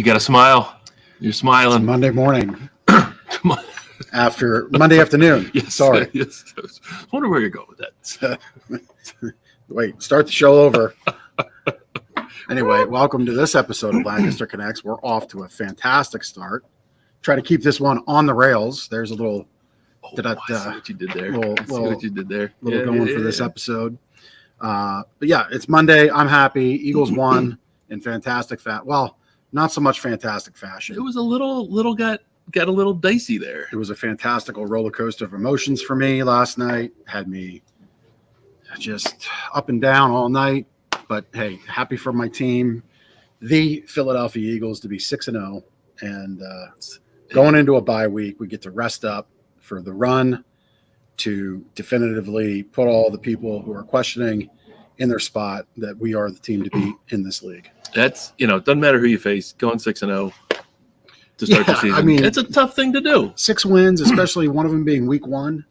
You got to smile. You're smiling. It's Monday morning. Come on. After Monday afternoon. Yes, Sorry. Yes. I wonder where you're going with that. Wait, start the show over. Anyway, welcome to this episode of Lancaster Connects. We're off to a fantastic start. Try to keep this one on the rails. There's a little I see what you did there. For this episode. But yeah, it's Monday. I'm happy. Eagles won in fantastic well, not so much fantastic fashion. It was a little got a little dicey there. It was a fantastical roller coaster of emotions for me last night. Had me just up and down all night. But hey, happy for my team, the Philadelphia Eagles, to be 6-0 and going into a bye week. We get to rest up for the run to definitively put all the people who are questioning in their spot that we are the team to beat in this league. That's, it doesn't matter who you face, going 6-0 to start the season. I mean, it's a tough thing to do. 6 wins, especially one of them being week 1,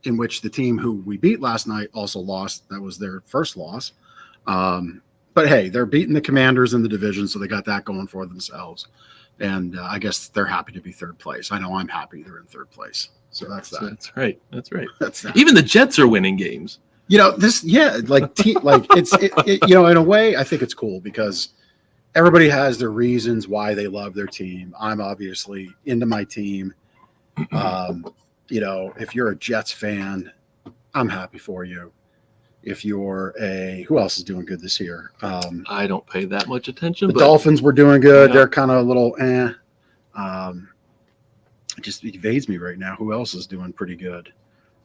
in which the team who we beat last night also lost. That was their first loss. But hey, they're beating the Commanders in the division, so they got that going for themselves. And I guess they're happy to be third place. I know I'm happy they're in third place. So that's that. That's right. That's right. That's that. Even the Jets are winning games. In a way, I think it's cool because everybody has their reasons why they love their team. I'm obviously into my team. If you're a Jets fan, I'm happy for you. If you're who else is doing good this year? I don't pay that much attention. The Dolphins were doing good. Yeah. They're kind of a little it just evades me right now. Who else is doing pretty good?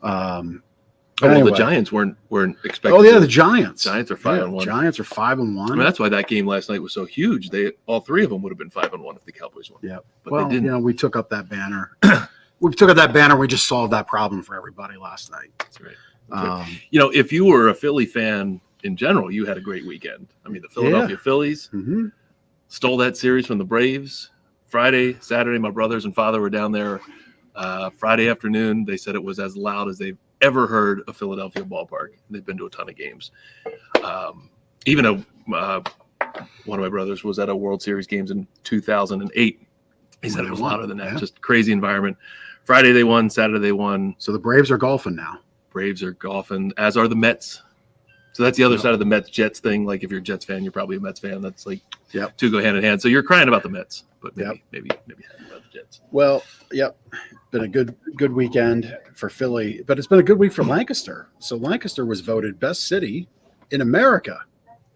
The Giants weren't expected. Oh yeah, the Giants. Giants are 5-1. Giants are 5-1. I mean, that's why that game last night was so huge. All three of them would have been 5-1 if the Cowboys won. Yeah, but they didn't. We took up that banner. We just solved that problem for everybody last night. That's right. If you were a Philly fan in general, you had a great weekend. I mean, the Philadelphia Phillies stole that series from the Braves. Friday, Saturday, my brothers and father were down there. Friday afternoon, they said it was as loud as they've ever heard a Philadelphia ballpark. They've been to a ton of games. Even one of my brothers was at a World Series games in 2008. He said it was louder than that. Yeah. Just crazy environment. Friday they won. Saturday they won. So the Braves are golfing now. Braves are golfing, as are the Mets. So that's the other side of the Mets-Jets thing. Like if you're a Jets fan, you're probably a Mets fan. That's like two go hand in hand. So you're crying about the Mets, but maybe happy about the Jets. Well, been a good weekend for Philly, but it's been a good week for Lancaster. So Lancaster was voted best city in America.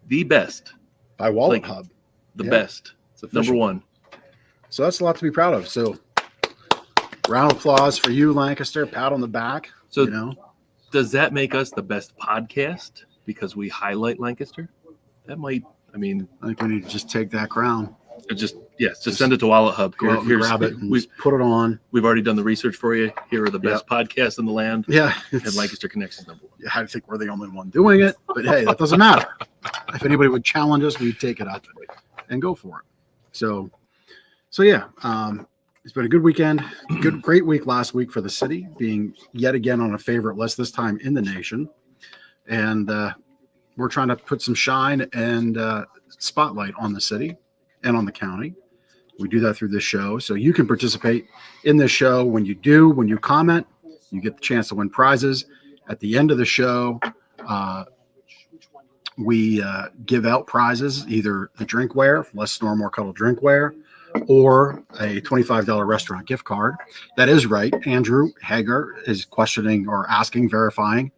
The best. By Wallet Hub. The best. It's number 1. So that's a lot to be proud of. So round of applause for you, Lancaster. Pat on the back. So does that make us the best podcast because we highlight Lancaster? That might, I think we need to just take that crown. Just send it to Wallet Hub. Grab it and put it on. We've already done the research for you. Here are the best podcasts in the land. Yeah. And Lancaster Connects is number 1. Yeah, I think we're the only one doing it. But hey, that doesn't matter. If anybody would challenge us, we'd take it up and go for it. So yeah. It's been a good weekend. Great week last week for the city, being yet again on a favorite list, this time in the nation. And we're trying to put some shine and spotlight on the city and on the county. We do that through this show. So you can participate in this show. When you comment, you get the chance to win prizes. At the end of the show, we give out prizes, either the drinkware, Less Snore, More Cuddle drinkware, or a $25 restaurant gift card. That is right. Andrew Hager is questioning or asking, verifying,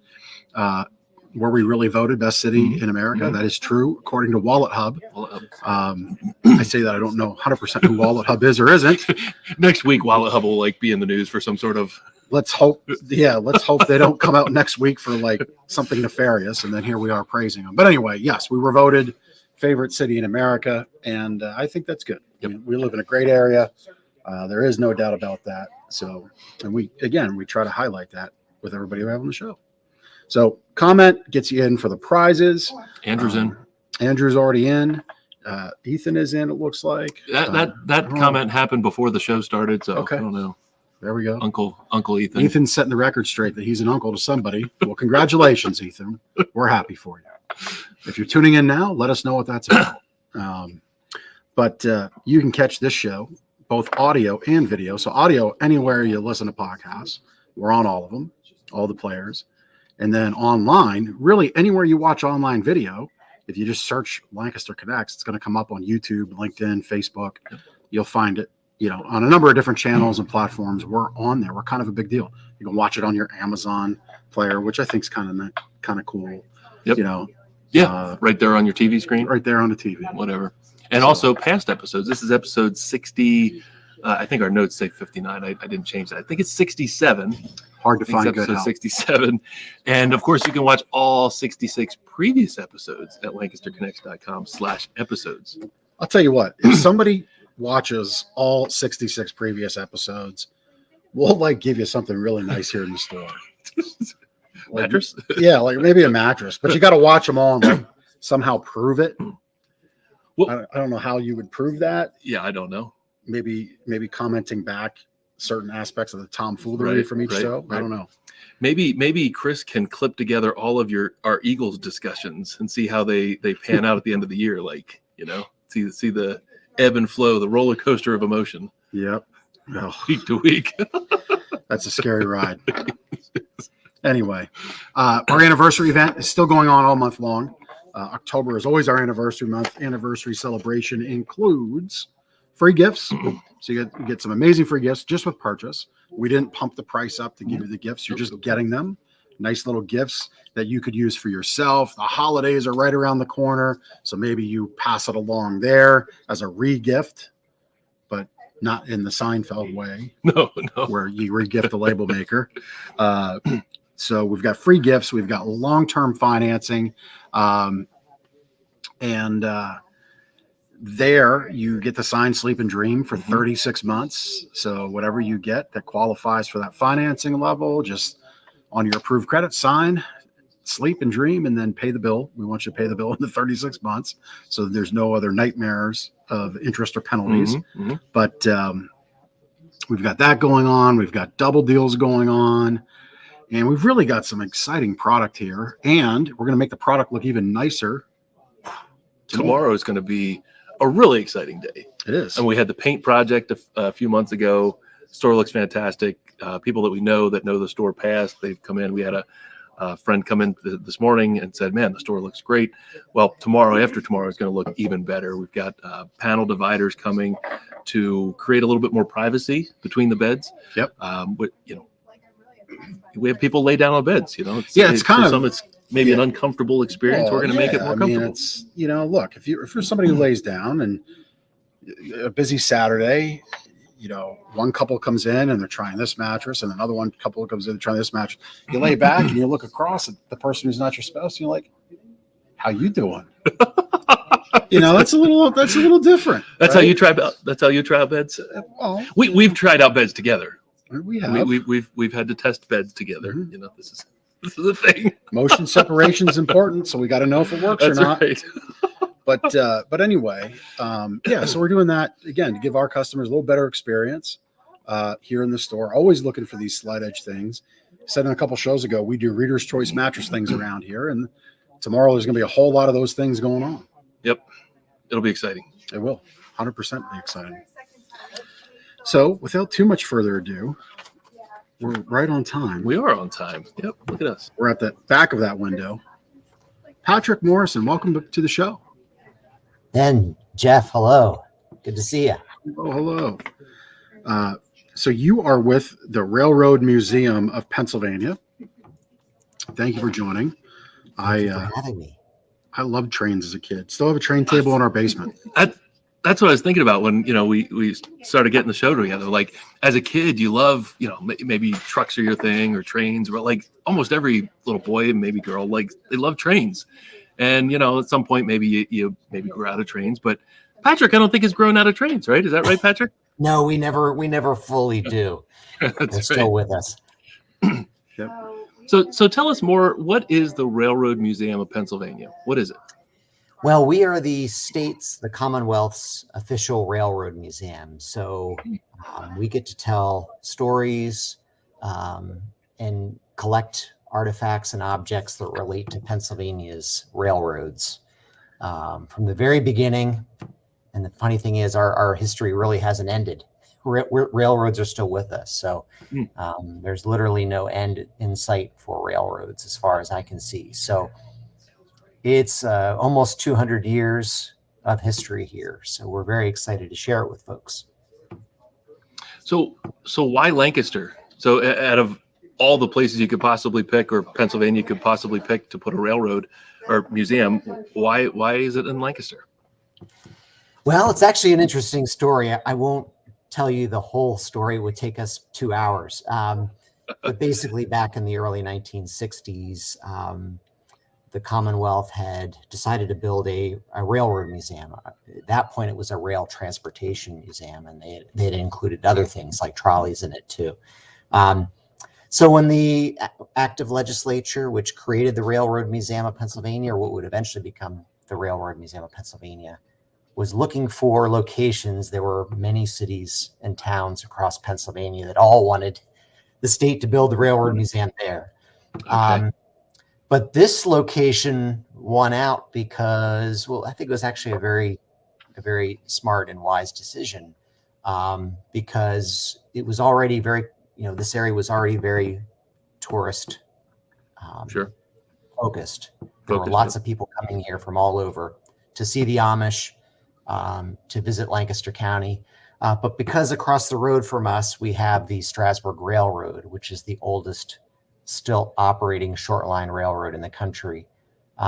were we really voted best city in America? That is true, according to Wallet Hub. I say that I don't know 100% who Wallet Hub is or isn't. Next week, Wallet Hub will be in the news for some sort of. Let's hope they don't come out next week for something nefarious, and then here we are praising them. But anyway, yes, we were voted favorite city in America, and I think that's good. Yep. We live in a great area. There is no doubt about that. So, and we try to highlight that with everybody we have on the show. So comment gets you in for the prizes. Andrew's in. Andrew's already in. Ethan is in, it looks like. That comment happened before the show started, so I don't know. There we go. Uncle Ethan. Ethan's setting the record straight that he's an uncle to somebody. Well, congratulations, Ethan. We're happy for you. If you're tuning in now, let us know what that's about. But you can catch this show, both audio and video. So audio, anywhere you listen to podcasts, we're on all of them, all the players. And then online, really anywhere you watch online video, if you just search Lancaster Connects, it's going to come up on YouTube, LinkedIn, Facebook. You'll find it, on a number of different channels and platforms. We're on there. We're kind of a big deal. You can watch it on your Amazon player, which I think is kind of cool. Yep. Right there on your TV screen. Right there on the TV. Whatever. And also past episodes. This is episode 60. I think our notes say 59. I didn't change that. I think it's 67. Hard to find good episode 67. And of course, you can watch all 66 previous episodes at lancasterconnects.com/episodes. I'll tell you what, if somebody watches all 66 previous episodes, we'll give you something really nice here in the store. Mattress? Yeah, maybe a mattress, but you got to watch them all and somehow prove it. Well, I don't know how you would prove that. Yeah, I don't know. Maybe commenting back certain aspects of the tomfoolery from each show. I don't know. Maybe Chris can clip together all of our Eagles discussions and see how they pan out at the end of the year. See the ebb and flow, the roller coaster of emotion. Yep. Week to week. That's a scary ride. Anyway, our anniversary event is still going on all month long. October is always our anniversary month. Anniversary celebration includes free gifts. So you get some amazing free gifts just with purchase. We didn't pump the price up to give you the gifts. You're just getting them. Nice little gifts that you could use for yourself. The holidays are right around the corner. So maybe you pass it along there as a re-gift, but not in the Seinfeld way. No. Where you re-gift the label maker. So we've got free gifts. We've got long-term financing. There you get to sign Sleep and Dream for 36 months. So whatever you get that qualifies for that financing level, just on your approved credit, sign Sleep and Dream and then pay the bill. We want you to pay the bill in the 36 months. So there's no other nightmares of interest or penalties. But we've got that going on. We've got double deals going on. And we've really got some exciting product here. And we're going to make the product look even nicer. Tomorrow is going to be a really exciting day. It is. And we had the paint project a few months ago. The store looks fantastic. People that we know that know the store past, they've come in. We had a friend come in this morning and said, man, the store looks great. Well, after tomorrow is going to look even better. We've got panel dividers coming to create a little bit more privacy between the beds. Yep. We have people lay down on beds, it's kind of some it's maybe an uncomfortable experience. We're going to make it more comfortable. It's look, if you're somebody who lays down and a busy Saturday, one couple comes in and they're trying this mattress, and another couple comes in and trying this mattress. You lay back and you look across at the person who's not your spouse, and you're like, "How you doing?" That's a little different. That's right? That's how you try out beds. Well, we've tried out beds together. We have. We've had to test beds together. This is the thing. Motion separation is important, so we got to know if it works or not. Right. But anyway, so we're doing that again to give our customers a little better experience here in the store. Always looking for these slight edge things. Said in a couple shows ago, we do Reader's Choice mattress things around here, and tomorrow there's going to be a whole lot of those things going on. Yep, it'll be exciting. It will 100% be exciting. So, without too much further ado, we're right on time. We are on time. Yep, look at us. We're at the back of that window. Patrick Morrison, welcome to the show. Ben, Jeff, hello. Good to see you. Oh, hello. So you are with the Railroad Museum of Pennsylvania. Thank you for joining. Thank you for having me. I loved trains as a kid. Still have a train table in our basement. That's what I was thinking about when, we started getting the show together. Like, as a kid, you love, maybe trucks are your thing or trains, but like almost every little boy and maybe girl, like they love trains. And, at some point, maybe you maybe grew out of trains. But Patrick, I don't think has grown out of trains, right? Is that right, Patrick? No, we never fully do. They're still with us. Yep. So tell us more. What is the Railroad Museum of Pennsylvania? What is it? Well, we are the Commonwealth's official railroad museum. So we get to tell stories and collect artifacts and objects that relate to Pennsylvania's railroads. From the very beginning, And the funny thing is, our history really hasn't ended. Railroads are still with us. So there's literally no end in sight for railroads as far as I can see. So it's almost 200 years of history here. So we're very excited to share it with folks. So why Lancaster? So out of all the places you could possibly pick, or Pennsylvania could possibly pick to put a railroad or museum, why is it in Lancaster? Well, it's actually an interesting story. I won't tell you the whole story. It would take us 2 hours. But basically back in the early 1960s, the Commonwealth had decided to build a railroad museum. At that point, it was a rail transportation museum, and they had included other things like trolleys in it too. So when the act of legislature, which created the Railroad Museum of Pennsylvania, or what would eventually become the Railroad Museum of Pennsylvania, was looking for locations, there were many cities and towns across Pennsylvania that all wanted the state to build the Railroad Museum there. Okay. But this location won out because, well, I think it was actually a very smart and wise decision, because it was already very, this area was already very tourist focused. There were lots of people coming here from all over to see the Amish, to visit Lancaster County. But because across the road from us, we have the Strasburg Railroad, which is the oldest still operating short line railroad in the country.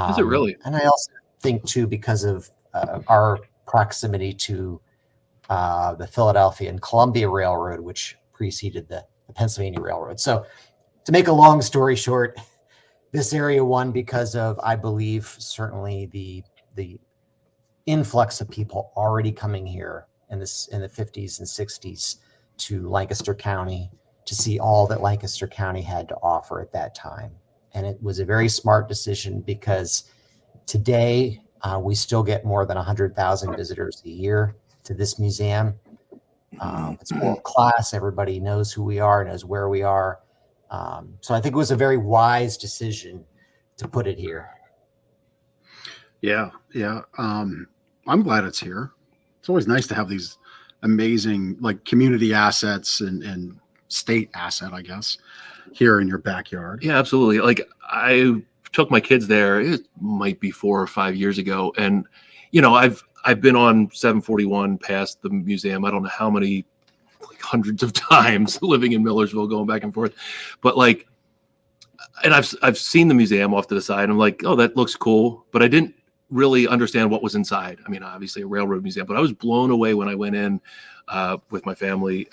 Is it really? And I also think too, because of our proximity to the Philadelphia and Columbia Railroad, which preceded the Pennsylvania Railroad. So to make a long story short, this area won because of, I believe, certainly the influx of people already coming here in the 50s and 60s to Lancaster County to see all that Lancaster County had to offer at that time. And it was a very smart decision, because today we still get more than 100,000 visitors a year to this museum. It's world class. Everybody knows who we are, knows where we are. So I think it was a very wise decision to put it here. Yeah. I'm glad it's here. It's always nice to have these amazing community assets and state asset, I guess, here in your backyard. Yeah, absolutely. Like, I took my kids there, it might be 4 or 5 years ago, and I've been on 741 past the museum, I don't know how many, hundreds of times, living in Millersville, going back and forth, but and I've seen the museum off to the side. I'm like, oh, that looks cool, but I didn't really understand what was inside. I mean, obviously a railroad museum, but I was blown away when I went in with my family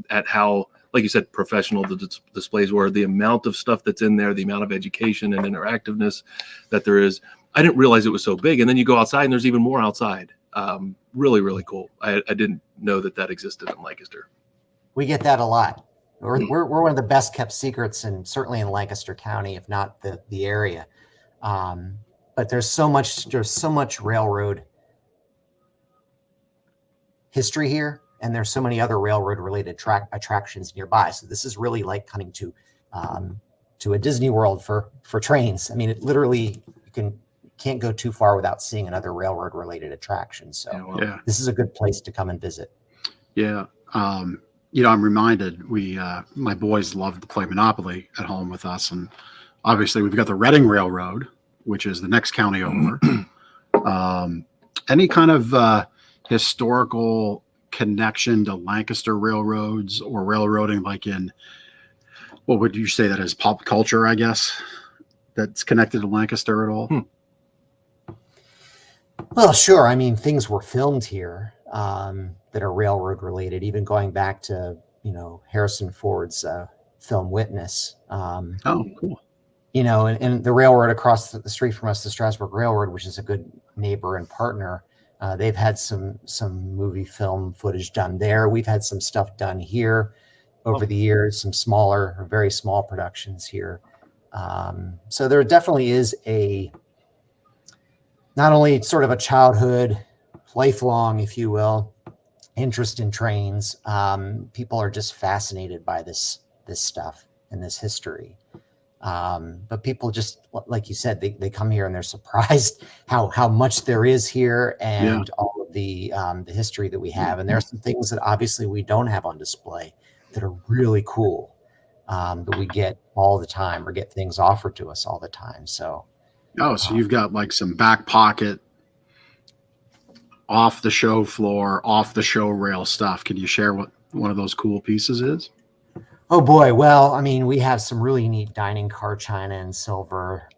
at how, like you said, professional the displays were, the amount of stuff that's in there, the amount of education and interactiveness that there is. I didn't realize it was so big. And then you go outside and there's even more outside. Really, really cool. I didn't know that existed in Lancaster. We get that a lot. We're one of the best kept secrets, and certainly in Lancaster County, if not the area. But there's so much railroad history here, and there's so many other railroad related attractions nearby. So this is really like coming to a Disney World for trains. I mean, it literally, you can't go too far without seeing another railroad related attraction. So This is a good place to come and visit. Yeah. I'm reminded my boys love to play Monopoly at home with us. And obviously we've got the Reading Railroad, which is the next county over. Any kind of historical connection to Lancaster railroads or railroading, like in, what would you say that is, pop culture, I guess, that's connected to Lancaster at all? Well, sure. I mean, things were filmed here that are railroad related, even going back to, Harrison Ford's film Witness. Oh, cool. And the railroad across the street from us, the Strasburg Railroad, which is a good neighbor and partner, they've had some movie film footage done there. We've had some stuff done here over the years, some smaller, very small productions here. So there definitely is not only sort of a childhood, lifelong, if you will, interest in trains. People are just fascinated by this stuff and this history. But people just, like you said, they come here and they're surprised how much there is here, and all of of the history that we have. And there are some things that obviously we don't have on display that are really cool, that we get all the time, or get things offered to us all the time. So, so you've got like some back pocket, off the show floor, off the show rail stuff. Can you share what one of those cool pieces is? Oh boy. Well, I mean, we have some really neat dining car china and silver.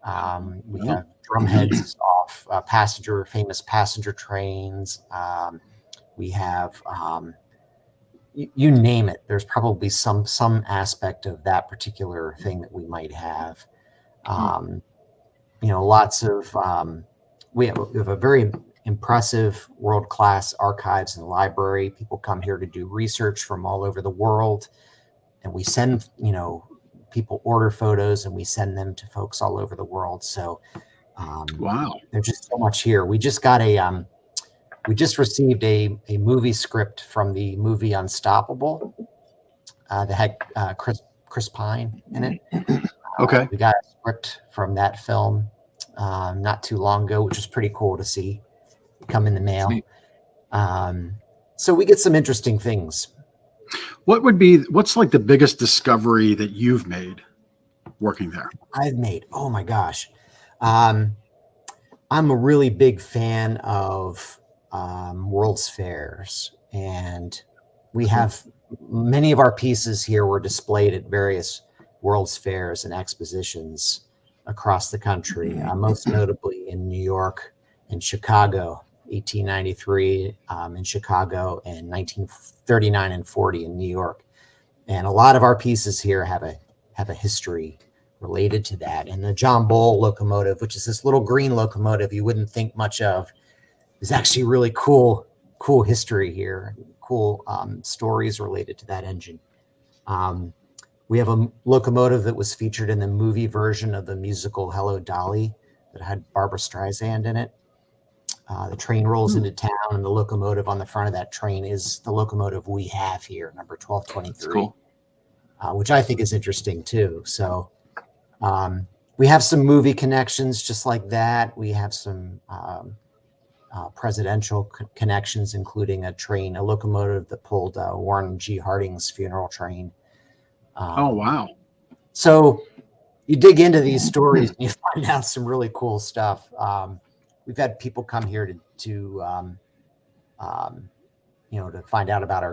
We have drum heads off famous passenger trains. We have, you name it. There's probably some aspect of that particular thing that we might have. Lots of, we have a very impressive world-class archives and library. People come here to do research from all over the world. And we send, people order photos and we send them to folks all over the world. So, wow, there's just so much here. We just got we just received a movie script from the movie Unstoppable that had Chris Pine in it. Okay. We got a script from that film not too long ago, which was pretty cool to see come in the mail. So we get some interesting things. What's like the biggest discovery that you've made working there? Oh my gosh. I'm a really big fan of World's Fairs, and we have many of our pieces here were displayed at various World's Fairs and expositions across the country, most notably in New York and Chicago. 1893 in Chicago, and 1939 and 40 in New York. And a lot of our pieces here have a history related to that. And the John Bull locomotive, which is this little green locomotive you wouldn't think much of, is actually really cool history here, cool stories related to that engine. We have a locomotive that was featured in the movie version of the musical Hello, Dolly, that had Barbara Streisand in it. The train rolls into town, and the locomotive on the front of that train is the locomotive we have here, number 1223, cool. Which I think is interesting too. So we have some movie connections just like that. We have some presidential connections, including a locomotive that pulled Warren G. Harding's funeral train. Oh, wow. So you dig into these stories and you find out some really cool stuff. We've had people come here to find out about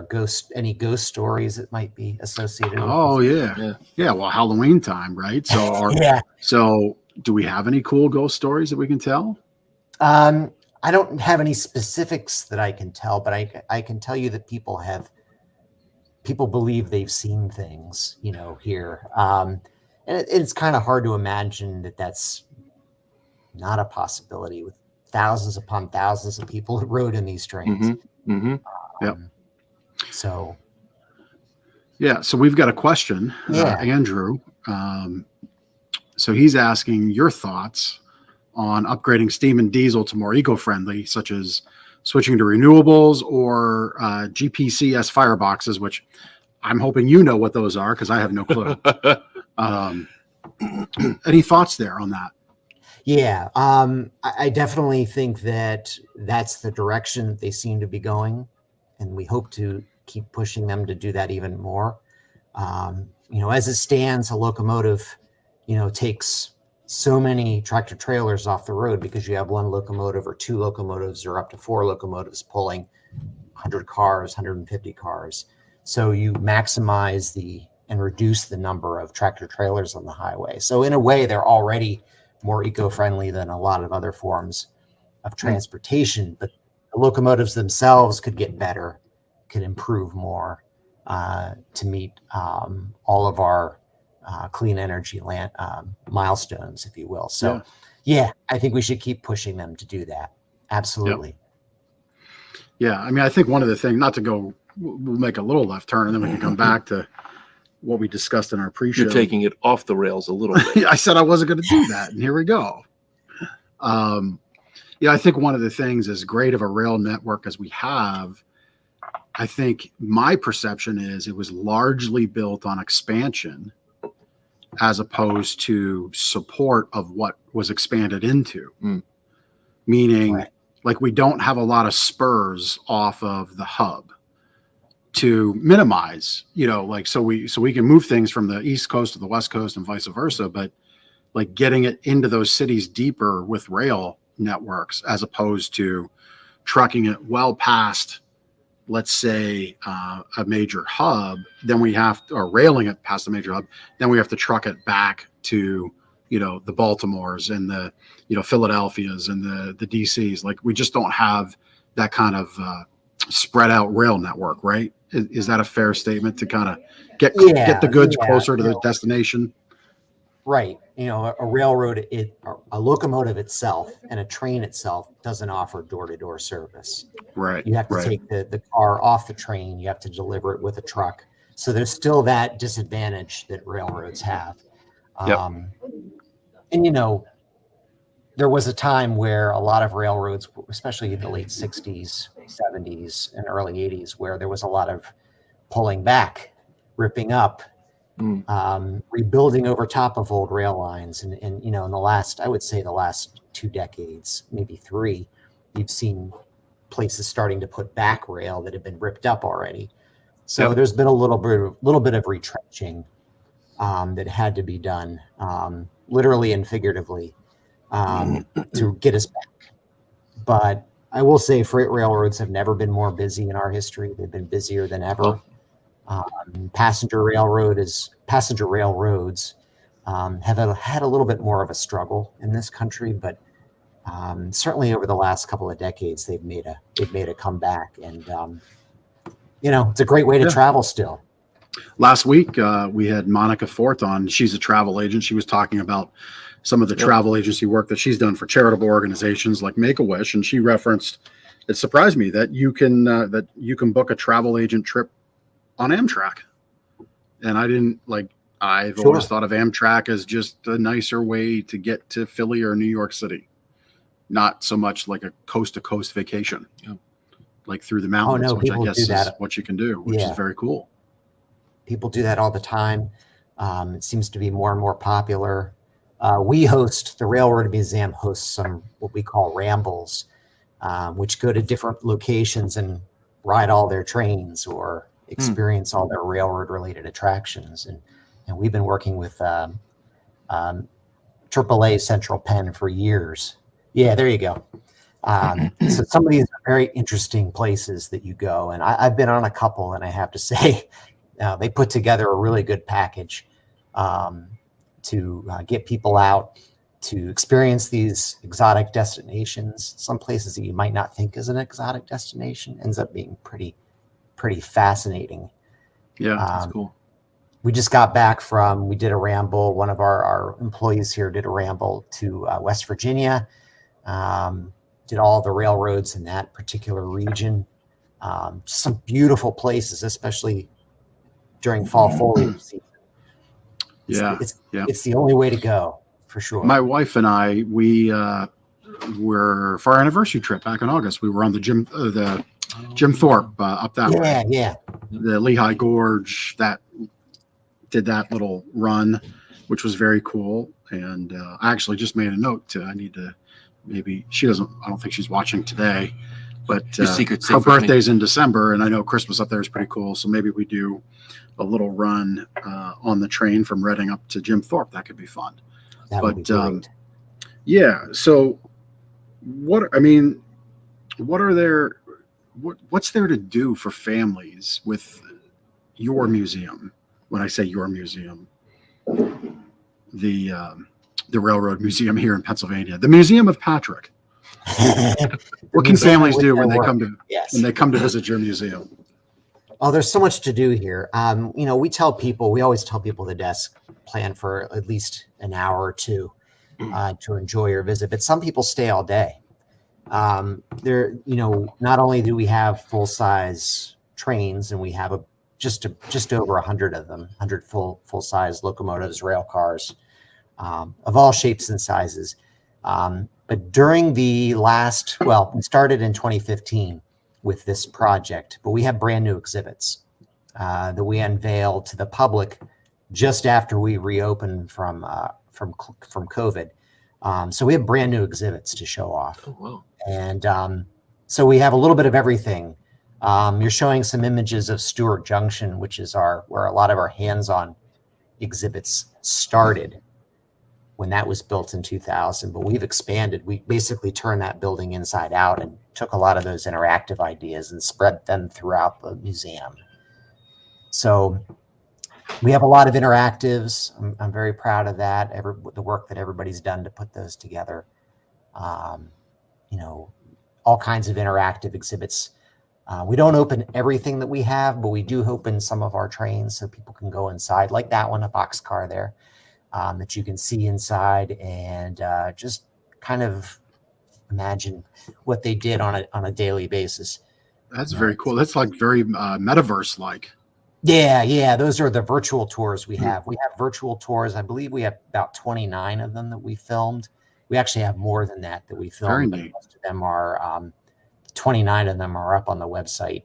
any ghost stories that might be associated with. Oh, yeah. Well, Halloween time, right? So, So do we have any cool ghost stories that we can tell? I don't have any specifics that I can tell, but I can tell you that people believe they've seen things, here. And it's kind of hard to imagine that that's not a possibility with thousands upon thousands of people that rode in these trains. So we've got a question, Andrew. So he's asking your thoughts on upgrading steam and diesel to more eco-friendly, such as switching to renewables or GPCS fireboxes, which I'm hoping you know what those are because I have no clue. Any thoughts there on that? Yeah, I definitely think that that's the direction that they seem to be going, and we hope to keep pushing them to do that even more. As it stands, a locomotive, takes so many tractor trailers off the road because you have one locomotive or two locomotives or up to four locomotives pulling 100 cars, 150 cars. So you maximize and reduce the number of tractor trailers on the highway. So in a way, they're already more eco-friendly than a lot of other forms of transportation, but the locomotives themselves could get better, could improve more to meet all of our clean energy milestones, if you will. So I think we should keep pushing them to do that. Absolutely. Yeah. I mean, I think one of the things, not to go, we'll make a little left turn and then we can come back to what we discussed in our pre-show. You're taking it off the rails a little bit. I said I wasn't going to do that, and here we go. I think one of the things, as great of a rail network as we have, I think my perception is it was largely built on expansion as opposed to support of what was expanded into. Meaning, like we don't have a lot of spurs off of the hub to minimize, like, so we can move things from the East Coast to the West Coast and vice versa, but like getting it into those cities deeper with rail networks as opposed to trucking it well past, let's say, a major hub, then we have to, or railing it past the major hub, then we have to truck it back to, the Baltimores and the, Philadelphias and the DCs. Like, we just don't have that kind of spread out rail network, right? Is that a fair statement to kind of get the goods closer to the destination? Right. A railroad, a locomotive itself and a train itself doesn't offer door-to-door service. Right. You have to take the car off the train. You have to deliver it with a truck. So there's still that disadvantage that railroads have. Yep. And, there was a time where a lot of railroads, especially in the late 60s, 70s, and early 80s, where there was a lot of pulling back, ripping up, rebuilding over top of old rail lines. And in I would say the last 2 decades, maybe 3, you've seen places starting to put back rail that have been ripped up already. So there's been a little bit of retrenching that had to be done, literally and figuratively, to get us back. But I will say freight railroads have never been more busy in our history. They've been busier than ever. Passenger railroads have had a little bit more of a struggle in this country, but certainly over the last couple of decades, they've made a comeback, and it's a great way to travel still. Last week, we had Monica Fort on. She's a travel agent. She was talking about some of the travel agency work that she's done for charitable organizations like Make-A-Wish, and she referenced, it surprised me that you can book a travel agent trip on Amtrak. And I've always thought of Amtrak as just a nicer way to get to Philly or New York City, not so much like a coast to coast vacation, like through the mountains, which I guess is what you can do, which is very cool. People do that all the time. It seems to be more and more popular. The Railroad Museum hosts some what we call rambles, which go to different locations and ride all their trains or experience all their railroad related attractions. And we've been working with AAA Central Penn for years. Yeah, there you go. So some of these are very interesting places that you go. And I've been on a couple, and I have to say, they put together a really good package to get people out to experience these exotic destinations. Some places that you might not think is an exotic destination ends up being pretty fascinating. Yeah, that's cool. We just got back we did a ramble. One of our employees here did a ramble to West Virginia, did all the railroads in that particular region. Just some beautiful places, especially during fall foliage season. It's the only way to go, for sure. My wife and I, we were, for our anniversary trip back in August, we were on the Jim Thorpe up that way. Yeah. The Lehigh Gorge, that did that little run, which was very cool. And I actually just made a note I need to, maybe I don't think she's watching today, but her birthday's in December, and I know Christmas up there is pretty cool. So maybe we do a little run on the train from Reading up to Jim Thorpe. That could be fun. That would be great. So what's there to do for families with your museum? When I say your museum, the Railroad Museum here in Pennsylvania, the Museum of Patrick. What can families do when they come to visit your museum? Oh, there's so much to do here. We always tell people the desk plan for at least an hour or two to enjoy your visit, but some people stay all day. Not only do we have full-size trains, and we have just over 100 of them, 100 full-size locomotives, rail cars, of all shapes and sizes. But during we started in 2015 with this project, but we have brand new exhibits that we unveiled to the public just after we reopened from COVID. So we have brand new exhibits to show off. Oh, wow. And so we have a little bit of everything. You're showing some images of Stewart Junction, which is where a lot of our hands-on exhibits started when that was built in 2000. But we've expanded. We basically turned that building inside out and took a lot of those interactive ideas and spread them throughout the museum. So we have a lot of interactives. I'm very proud of that. The work that everybody's done to put those together. All kinds of interactive exhibits. We don't open everything that we have, but we do open some of our trains so people can go inside, like that one, a boxcar there, that you can see inside and just kind of imagine what they did on a daily basis. That's very cool. That's like very metaverse-like. Yeah. Those are the virtual tours we have. We have virtual tours. I believe we have about 29 of them that we filmed. We actually have more than that we filmed. But most of them are 29 of them are up on the website.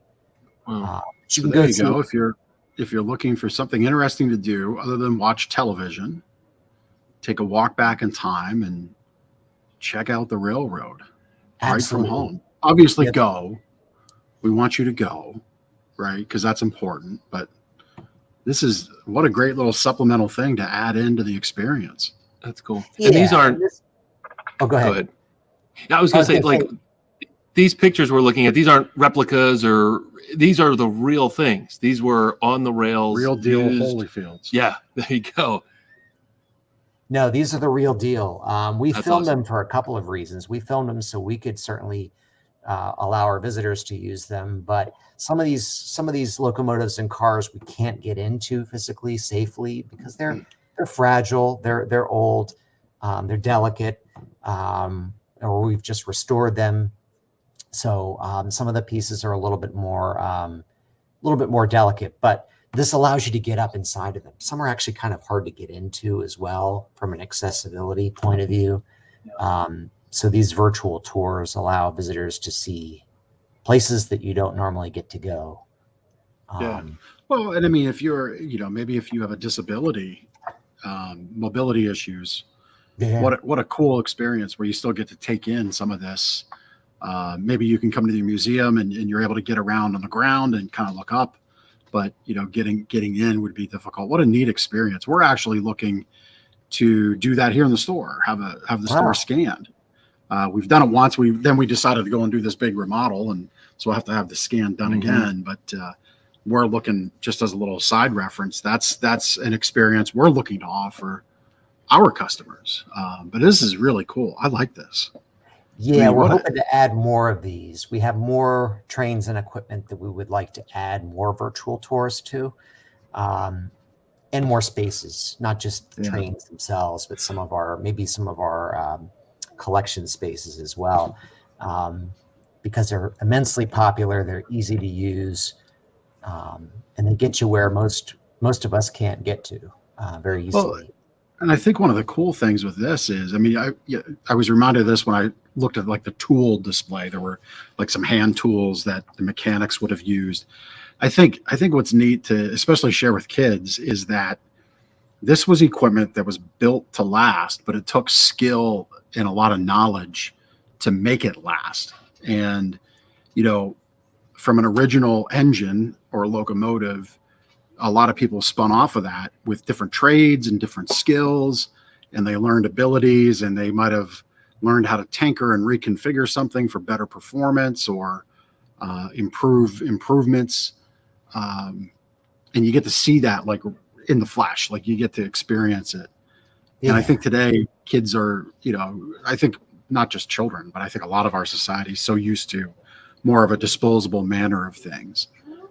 Wow. So there you go. If you're looking for something interesting to do other than watch television, take a walk back in time and check out the railroad right from home. Obviously, go. We want you to go, right? Because that's important. But what a great little supplemental thing to add into the experience. That's cool. Yeah. And these aren't. Oh, go ahead. Yeah, I was going to say, these pictures we're looking at, these aren't replicas, or these are the real things. These were on the rails. Real deal Holyfields. Yeah, there you go. No, these are the real deal. We filmed them for a couple of reasons. We filmed them so we could certainly allow our visitors to use them. But some of these locomotives and cars we can't get into physically safely because they're fragile, they're old, they're delicate, or we've just restored them. So some of the pieces are a little bit more delicate, but this allows you to get up inside of them. Some are actually kind of hard to get into as well from an accessibility point of view. So these virtual tours allow visitors to see places that you don't normally get to go. Well, and I mean, if you're, maybe if you have a disability, mobility issues, what a cool experience where you still get to take in some of this. Maybe you can come to the museum and you're able to get around on the ground and kind of look up, but getting in would be difficult. What a neat experience. We're actually looking to do that here in the store, have the store scanned. We've done it once. Then we decided to go and do this big remodel, and so we'll have to have the scan done again. But we're looking, just as a little side reference, that's an experience we're looking to offer our customers. But this is really cool. I like this. Yeah, we're hoping to add more of these. We have more trains and equipment that we would like to add more virtual tours to, and more spaces, not just the trains themselves, but some of our collection spaces as well, because they're immensely popular. They're easy to use, and they get you where most of us can't get to very easily. Well, and I think one of the cool things with this is, I mean, I was reminded of this when I looked at like the tool display. There were like some hand tools that the mechanics would have used. I think what's neat to especially share with kids is that this was equipment that was built to last, but it took skill and a lot of knowledge to make it last. And, from an original engine or locomotive, a lot of people spun off of that with different trades and different skills, and they learned abilities, and they might have learned how to tinker and reconfigure something for better performance or improvements. And you get to see that like in the flesh, like you get to experience it. Yeah. And I think today kids are, I think not just children, but I think a lot of our society is so used to more of a disposable manner of things.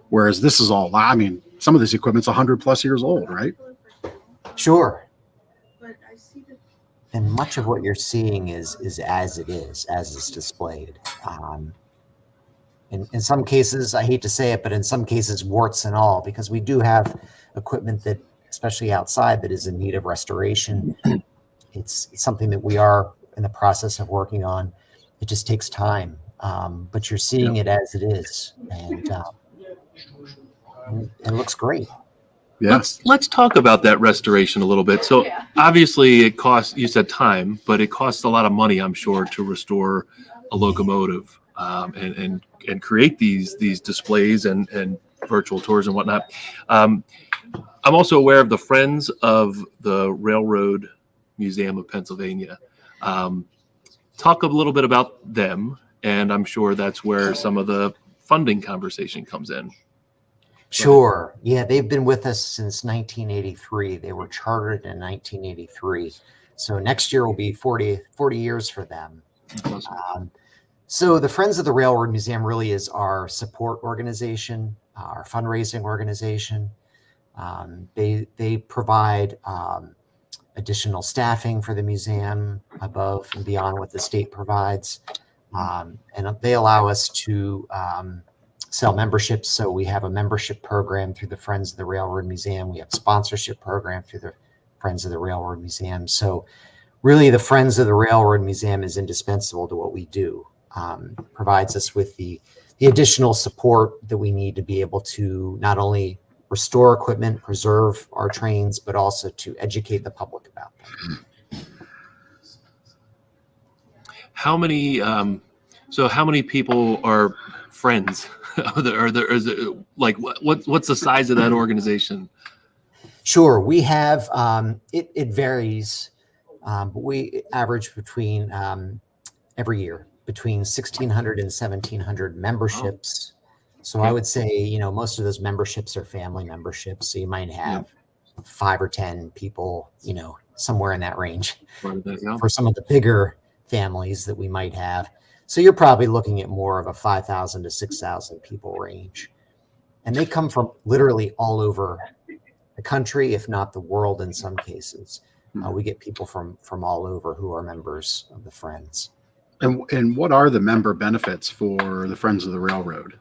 Whereas this is all, I mean, some of this equipment's 100+ years old, right? Sure. And much of what you're seeing is as it is, as it's displayed. In some cases, I hate to say it, but in some cases, warts and all, because we do have equipment that, especially outside, that is in need of restoration. It's something that we are in the process of working on. It just takes time, but you're seeing it as it is, and it looks great. Yeah. Let's talk about that restoration a little bit. So obviously it costs, you said time, but it costs a lot of money, I'm sure, to restore a locomotive and create these displays and virtual tours and whatnot. I'm also aware of the Friends of the Railroad Museum of Pennsylvania. Talk a little bit about them, and I'm sure that's where some of the funding conversation comes in. Sure. Yeah, they've been with us since 1983. They were chartered in 1983. So next year will be 40 years for them. So the Friends of the Railroad Museum really is our support organization, our fundraising organization. They provide additional staffing for the museum above and beyond what the state provides. And they allow us to sell memberships. So we have a membership program through the Friends of the Railroad Museum. We have a sponsorship program through the Friends of the Railroad Museum. So really the Friends of the Railroad Museum is indispensable to what we do. Provides us with the additional support that we need to be able to not only restore equipment, preserve our trains, but also to educate the public about them. How many people are friends? Is it, like, what's the size of that organization? Sure, we have it varies, but we average between every year between 1,600 and 1,700 memberships. So I would say, most of those memberships are family memberships. So you might have 5 or 10 people, somewhere in that range for some of the bigger families that we might have. So you're probably looking at more of a 5,000 to 6,000 people range. And they come from literally all over the country, if not the world in some cases. We get people from all over who are members of the Friends. And what are the member benefits for the Friends of the Railroad?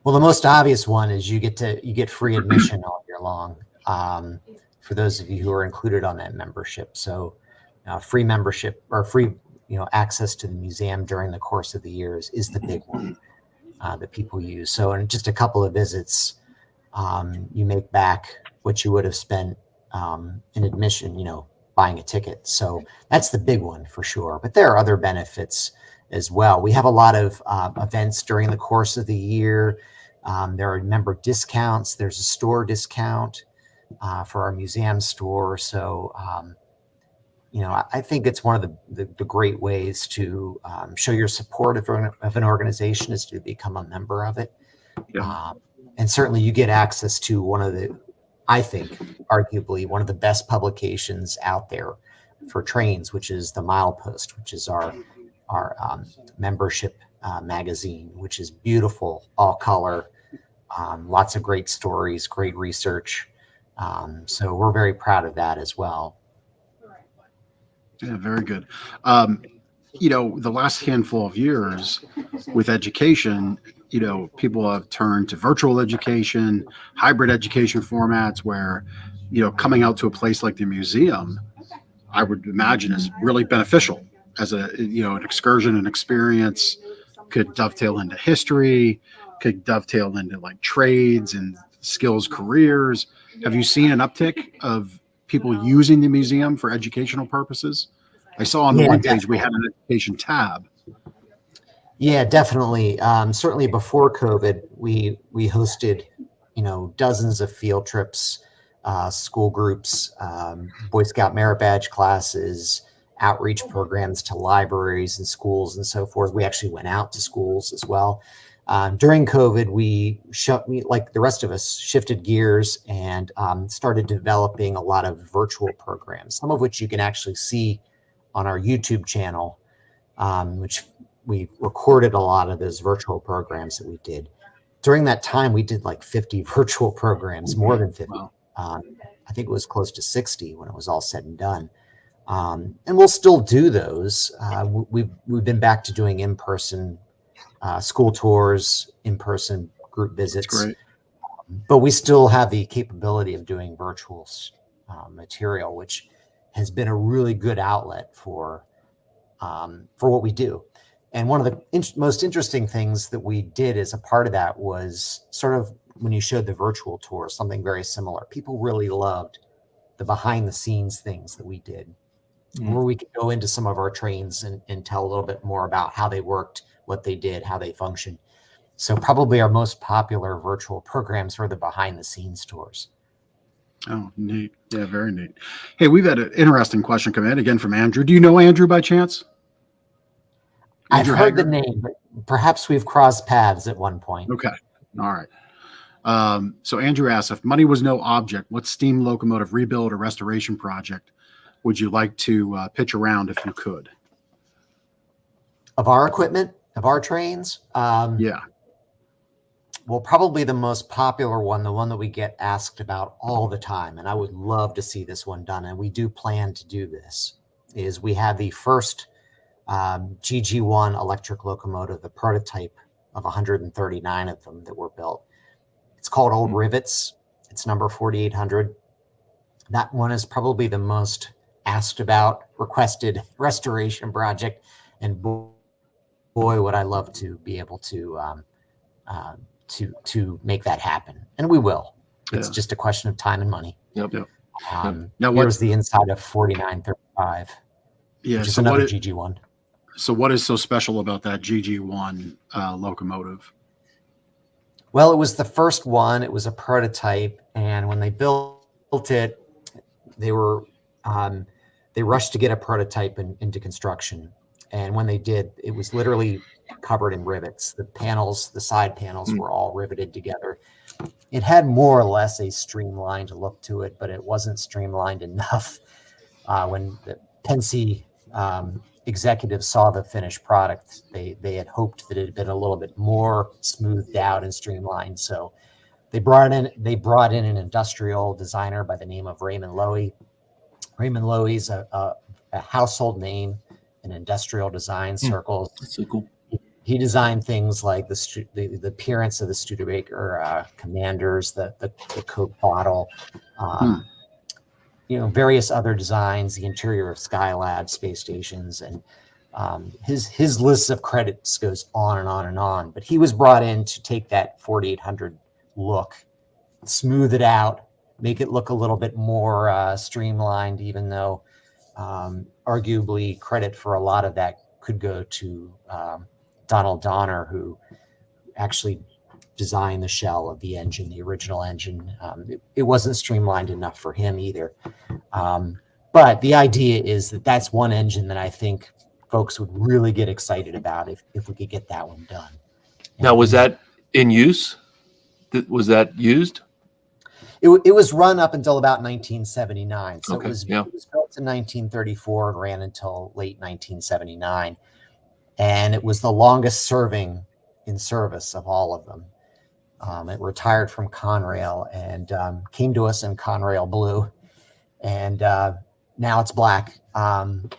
Well, the most obvious one is you get free admission all year long for those of you who are included on that membership. So free membership or free access to the museum during the course of the years is the big one that people use. So in just a couple of visits, you make back what you would have spent in admission, buying a ticket. So that's the big one for sure. But there are other benefits as well. We have a lot of events during the course of the year. There are member discounts. There's a store discount for our museum store. So, I think it's one of the great ways to show your support of an organization is to become a member of it. Yeah. And certainly you get access to one of the, I think, arguably one of the best publications out there for trains, which is the Milepost, which is our membership magazine, which is beautiful, all color, lots of great stories, great research. So we're very proud of that as well. Yeah, very good. The last handful of years with education, people have turned to virtual education, hybrid education formats where, coming out to a place like the museum, I would imagine is really beneficial as an excursion and experience. Could dovetail into history, could dovetail into like trades and skills careers. Have you seen an uptick of people using the museum for educational purposes? I saw on the one page we had an education tab. Yeah, definitely. Certainly before COVID, we hosted, dozens of field trips, school groups, Boy Scout merit badge classes, outreach programs to libraries and schools and so forth. We actually went out to schools as well. During COVID, we like the rest of us, shifted gears and started developing a lot of virtual programs, some of which you can actually see on our YouTube channel, which we recorded a lot of those virtual programs that we did. During that time, we did like 50 virtual programs, more than 50. Wow. I think it was close to 60 when it was all said and done. And we'll still do those. We've been back to doing in-person school tours, in-person group visits. That's great. But we still have the capability of doing virtual material, which has been a really good outlet for what we do. And one of the most interesting things that we did as a part of that was sort of when you showed the virtual tour, something very similar. People really loved the behind the scenes things that we did, where we could go into some of our trains and tell a little bit more about how they worked, what they did, how they functioned. So probably our most popular virtual programs were the behind the scenes tours. Oh, neat. Yeah, very neat. Hey, we've had an interesting question come in again from Andrew. Do you know Andrew by chance? Andrew I've heard Hager? The name, but perhaps we've crossed paths at one point. Okay. All right. So Andrew asks, if money was no object, what steam locomotive rebuild or restoration project would you like to pitch around if you could? Of our equipment, of our trains? Yeah. Well, probably the most popular one, the one that we get asked about all the time, and I would love to see this one done, and we do plan to do this, is we have the first GG1 electric locomotive, the prototype of 139 of them that were built. It's called Old Rivets. It's number 4800. That one is probably the most asked about, requested restoration project, and boy, would I love to be able to make that happen, and we will. It's just a question of time and money. Yep. Now, here's the inside of 4935. Yeah, which is another GG1. So, what is so special about that GG1 locomotive? Well, it was the first one. It was a prototype, and when they built it, they rushed to get a prototype into construction. And when they did, it was literally covered in rivets. The panels, the side panels were all riveted together. It had more or less a streamlined look to it, but it wasn't streamlined enough. When the Pensy executives saw the finished product, they had hoped that it had been a little bit more smoothed out and streamlined. So they brought in an industrial designer by the name of Raymond Loewy. Raymond Loewy's a household name in industrial design circles. That's so cool. He designed things like the appearance of the Studebaker Commanders, the Coke bottle, various other designs, the interior of Skylab space stations, and his list of credits goes on and on and on. But he was brought in to take that 4800 look, smooth it out, make it look a little bit more streamlined, even though arguably credit for a lot of that could go to Donald Donner, who actually designed the shell of the engine, the original engine. It wasn't streamlined enough for him either. But the idea is that that's one engine that I think folks would really get excited about if we could get that one done. Now, was that in use? Was that used? It was run up until about 1979. So okay. it was built in 1934 and ran until late 1979. And it was the longest serving in service of all of them. It retired from Conrail and came to us in Conrail blue. And now it's black. And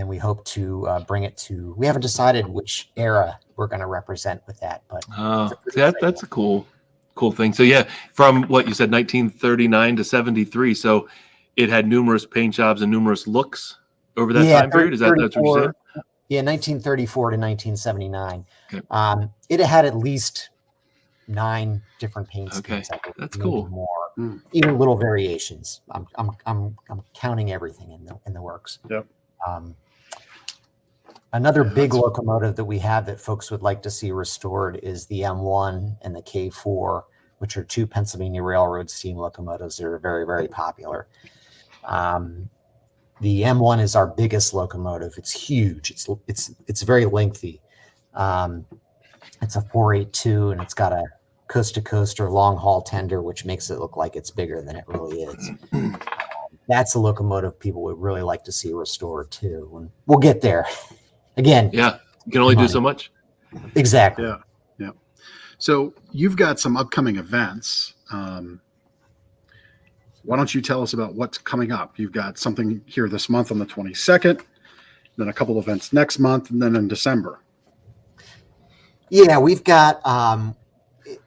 we hope to bring it to, we haven't decided which era we're going to represent with that. But that's a cool thing. So yeah, from what you said, 1939 to 73. So it had numerous paint jobs and numerous looks over that time period. Is that that's what you said? Yeah, 1934 to 1979. Okay. It had at least 9 different paint schemes. Okay, that's cool. More, even little variations. I'm counting everything in the works. Yep. Another big locomotive that we have that folks would like to see restored is the M1 and the K4, which are 2 Pennsylvania Railroad steam locomotives that are very, very popular. The M1 is our biggest locomotive. It's huge. It's very lengthy. It's a 482, and it's got a coast-to-coast or long-haul tender, which makes it look like it's bigger than it really is. That's a locomotive people would really like to see restored too. And we'll get there. Again. Yeah, you can only do so much. Exactly. Yeah. So you've got some upcoming events. Why don't you tell us about what's coming up? You've got something here this month on the 22nd, then a couple events next month, and then in December. Yeah, we've got,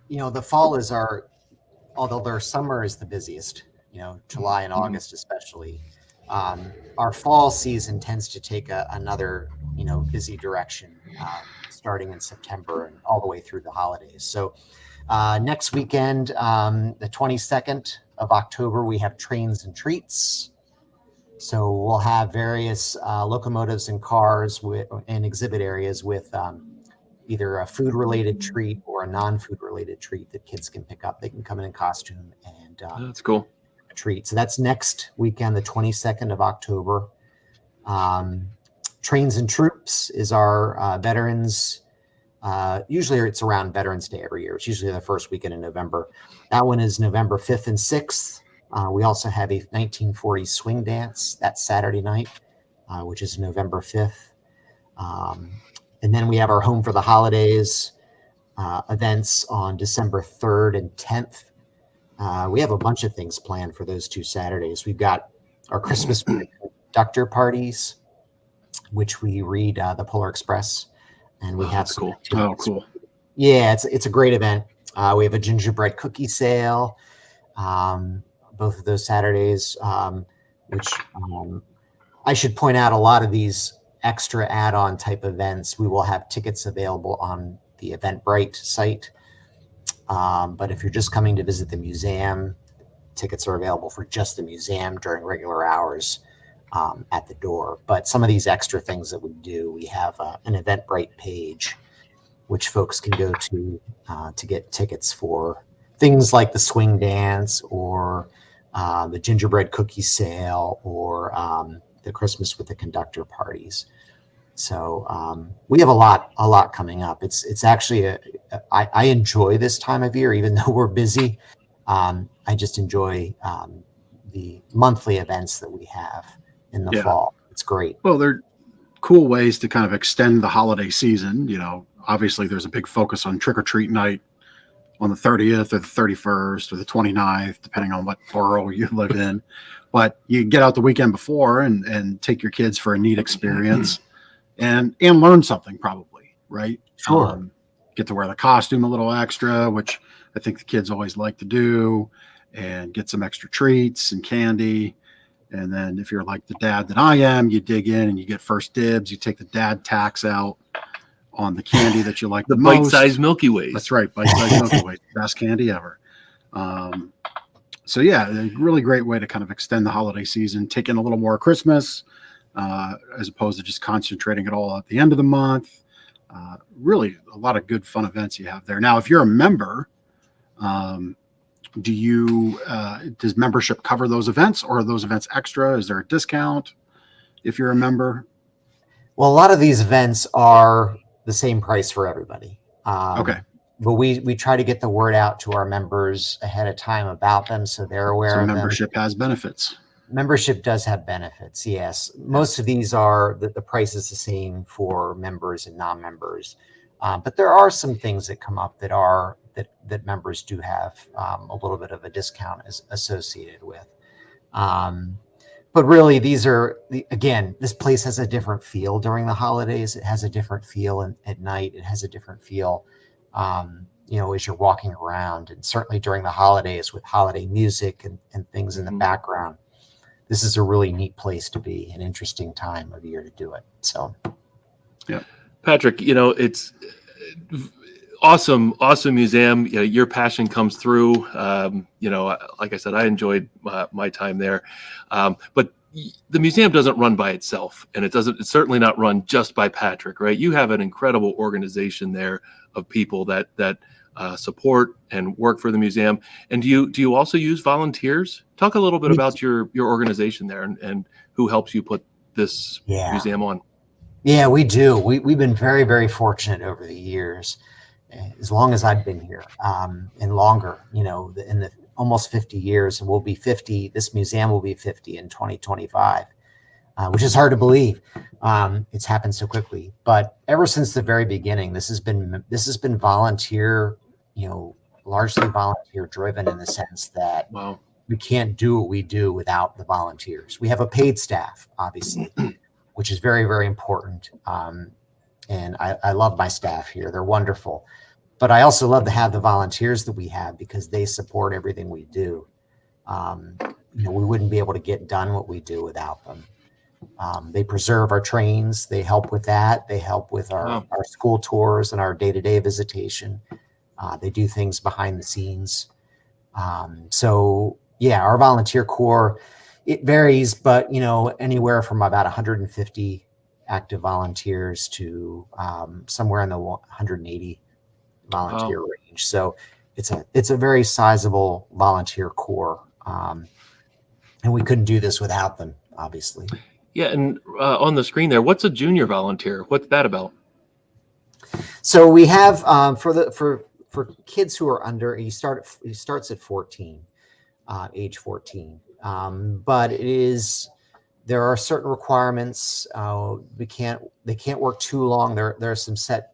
the fall is although their summer is the busiest, July and August especially. Our fall season tends to take another, busy direction, starting in September and all the way through the holidays. So next weekend, the 22nd of October, we have Trains and Treats. So we'll have various locomotives and cars in exhibit areas with either a food-related treat or a non-food related treat that kids can pick up. They can come in costume and that's cool. Treat. So that's next weekend, the 22nd of October. Trains and Troops is our veterans. Usually it's around Veterans Day every year. It's usually the first weekend in November. That one is November 5th and 6th. We also have a 1940s swing dance that Saturday night, which is November 5th. And then we have our Home for the Holidays events on December 3rd and 10th. We have a bunch of things planned for those 2 Saturdays. We've got our Christmas conductor parties, which we read the Polar Express, and we have cool. Oh, cool. Yeah, it's a great event. We have a gingerbread cookie sale, both of those Saturdays, which I should point out, a lot of these extra add-on type events, we will have tickets available on the Eventbrite site. But if you're just coming to visit the museum, tickets are available for just the museum during regular hours at the door. But some of these extra things that we do, we have an Eventbrite page, which folks can go to get tickets for things like the swing dance or the gingerbread cookie sale or the Christmas with the conductor parties. So we have a lot coming up. It's actually I enjoy this time of year, even though we're busy. I just enjoy the monthly events that we have in the fall. It's great. Well, they're cool ways to kind of extend the holiday season. Obviously there's a big focus on trick or treat night on the 30th or the 31st or the 29th, depending on what borough you live in. But you get out the weekend before and take your kids for a neat experience and learn something probably, right? Sure. Get to wear the costume a little extra, which I think the kids always like to do, and get some extra treats and candy. And then if you're like the dad that I am, you dig in and you get first dibs. You take the dad tax out on the candy that you like the most. Bite-sized Milky Ways. That's right, bite-sized Milky Way, best candy ever. So yeah, a really great way to kind of extend the holiday season, take in a little more Christmas, as opposed to just concentrating it all at the end of the month. Really a lot of good fun events you have there. Now, if you're a member, does membership cover those events, or are those events extra? Is there a discount if you're a member? Well, a lot of these events are the same price for everybody. Okay. But we try to get the word out to our members ahead of time about them, so they're aware of them. Membership has benefits. Membership does have benefits, yes. Most of these are the price is the same for members and non-members, but there are some things that come up that members do have a little bit of a discount associated with. But really, these are again, this place has a different feel during the holidays. It has a different feel at night. It has a different feel, as you're walking around, and certainly during the holidays with holiday music and things in the background. This is a really neat place to be, an interesting time of year to do it. So, yeah, Patrick, it's awesome museum. Your passion comes through. Like I said, I enjoyed my time there, but the museum doesn't run by itself, and it's certainly not run just by Patrick, right? You have an incredible organization there of people that support and work for the museum. And do you also use volunteers? Talk a little bit about your organization there and who helps you put this museum on. Yeah, we do. We've been very, very fortunate over the years, as long as I've been here, and longer, in the almost 50 years, and we'll be 50. This museum will be 50 in 2025, which is hard to believe. It's happened so quickly, but ever since the very beginning, this has been volunteer, largely volunteer driven, in the sense that we can't do what we do without the volunteers. We have a paid staff, obviously, which is very, very important. And I love my staff here. They're wonderful. But I also love to have the volunteers that we have, because they support everything we do. we wouldn't be able to get done what we do without them. They preserve our trains. They help with that. They help with our school tours and our day-to-day visitation. They do things behind the scenes. So yeah, our volunteer corps, it varies, but anywhere from about 150 active volunteers to somewhere in the 180 volunteer range. So it's a very sizable volunteer corps, and we couldn't do this without them, obviously. Yeah, and on the screen there, what's a junior volunteer? What's that about? So we have for kids who are under, he starts at 14, age 14. But there are certain requirements. They can't work too long. There are some set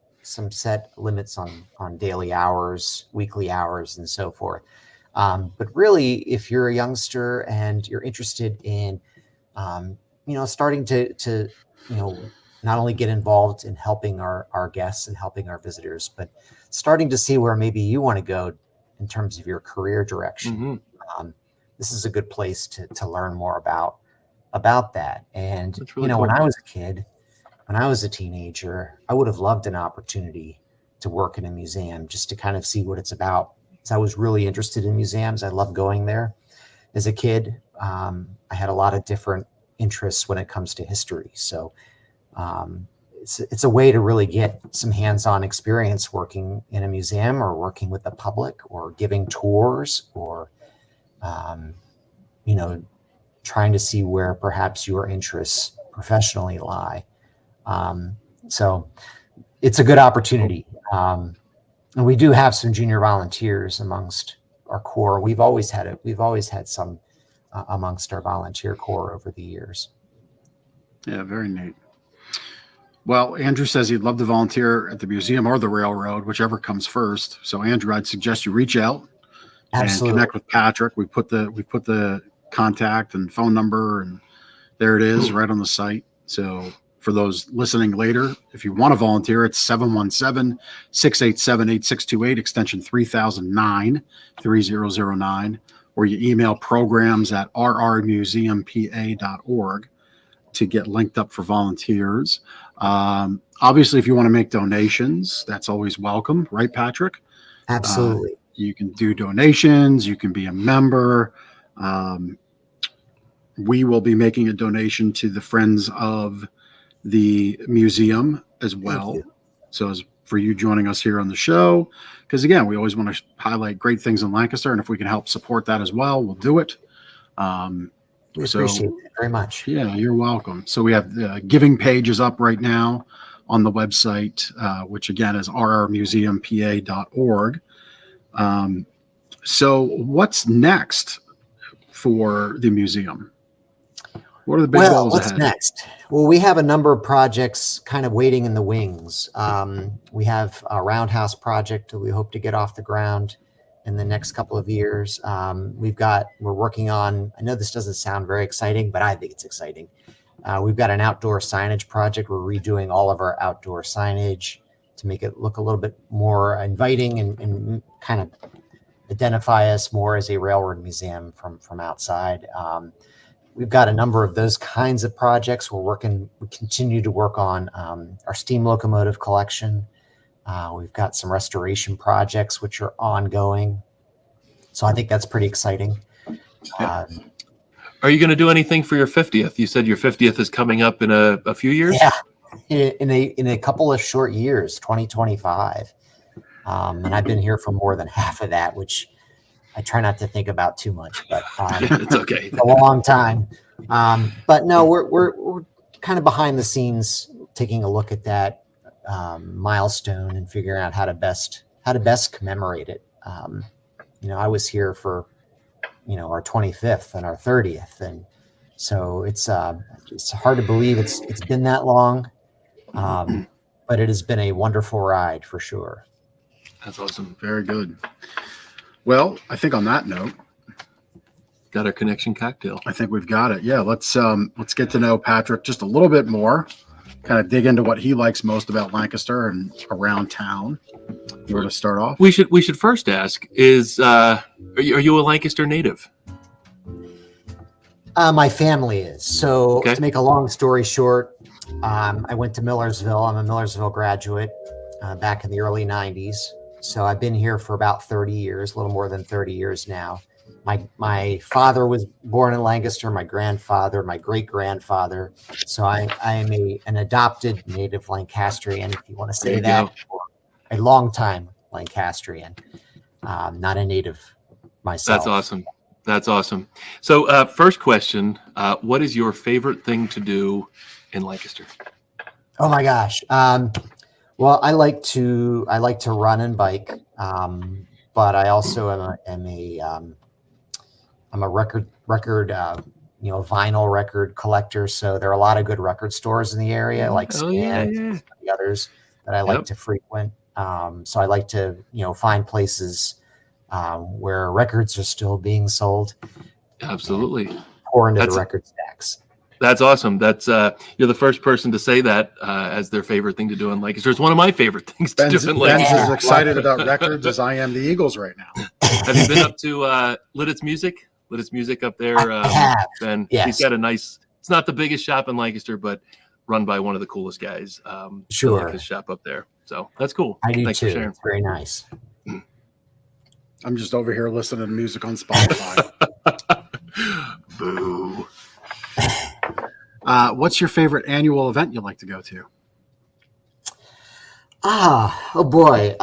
limits on daily hours, weekly hours, and so forth. But really, if you're a youngster and you're interested in starting to not only get involved in helping our guests and helping our visitors, but starting to see where maybe you want to go in terms of your career direction. Mm-hmm. This is a good place to learn more about that. And really cool. When I was a kid, when I was a teenager, I would have loved an opportunity to work in a museum just to kind of see what it's about. So I was really interested in museums. I loved going there. As a kid, I had a lot of different interests when it comes to history. So it's a way to really get some hands-on experience working in a museum or working with the public or giving tours or, trying to see where perhaps your interests professionally lie. So it's a good opportunity. And we do have some junior volunteers amongst our corps. We've always had some amongst our volunteer corps over the years. Yeah, very neat. Well, Andrew says he'd love to volunteer at the museum or the railroad, whichever comes first. So Andrew, I'd suggest you reach out and connect with Patrick. We put the contact and phone number, and there it is right on the site. So for those listening later, if you want to volunteer, it's 717-687-8628, extension 3009, or you email programs@rrmuseumpa.org to get linked up for volunteers. Obviously, if you want to make donations, that's always welcome, right, Patrick? Absolutely. You can do donations. You can be a member. We will be making a donation to the Friends of the Museum as well. So as for you joining us here on the show, because again, we always want to highlight great things in Lancaster, and if we can help support that as well, we'll do it. We appreciate it very much. Yeah, you're welcome. So we have the giving pages up right now on the website, which again is rrmuseumpa.org. So what's next for the museum? What are the big goals what's ahead? Next? Well, we have a number of projects kind of waiting in the wings. We have a roundhouse project that we hope to get off the ground in the next couple of years. We're working on, I know this doesn't sound very exciting, but I think it's exciting. We've got an outdoor signage project. We're redoing all of our outdoor signage to make it look a little bit more inviting and kind of identify us more as a railroad museum from outside. We've got a number of those kinds of projects. We continue to work on our steam locomotive collection. We've got some restoration projects which are ongoing. So I think that's pretty exciting. Are you going to do anything for your 50th? You said your 50th is coming up in a few years? Yeah, in a couple of short years, 2025. And I've been here for more than half of that, which I try not to think about too much, but it's okay. It's a long time. But no, we're kind of behind the scenes, taking a look at that milestone and figuring out how to best commemorate it. I was here for our 25th and our 30th, and so it's hard to believe it's been that long, but it has been a wonderful ride for sure. That's awesome. Very good. Well, I think on that note, got our connection cocktail. I think we've got it. Yeah, let's get to know Patrick just a little bit more, kind of dig into what he likes most about Lancaster and around town. You want to start off? We should first ask: are you a Lancaster native? My family is. So Okay. to make a long story short, I went to Millersville. I'm a Millersville graduate back in the early 90s. So I've been here for about 30 years, a little more than 30 years now. My father was born in Lancaster, my grandfather, my great-grandfather. So I am an adopted native Lancastrian, if you want to There say you that, go. or a long-time Lancastrian, not a native myself. That's awesome. That's awesome. So first question, what is your favorite thing to do in Lancaster? Oh my gosh. Well, I like to run and bike, but I also I'm a record vinyl record collector. So there are a lot of good record stores in the area, like Oh yeah, Stan, yeah. the others that I like to frequent. So I like to find places where records are still being sold. Absolutely. Pour into the record stacks. That's awesome. That's you're the first person to say that as their favorite thing to do in Lancaster. It's one of my favorite things to do in Lancaster. Ben's as excited about records as I am the Eagles right now. Have you been up to Liddit's Music? Liddit's Music up there. I have. Ben, Yes. He's got a nice. It's not the biggest shop in Lancaster, but run by one of the coolest guys. Sure. I like his shop up there. So that's cool. I do Thanks too. for sharing. It's very nice. I'm just over here listening to music on Spotify. Boo. What's your favorite annual event you like to go to? Oh boy.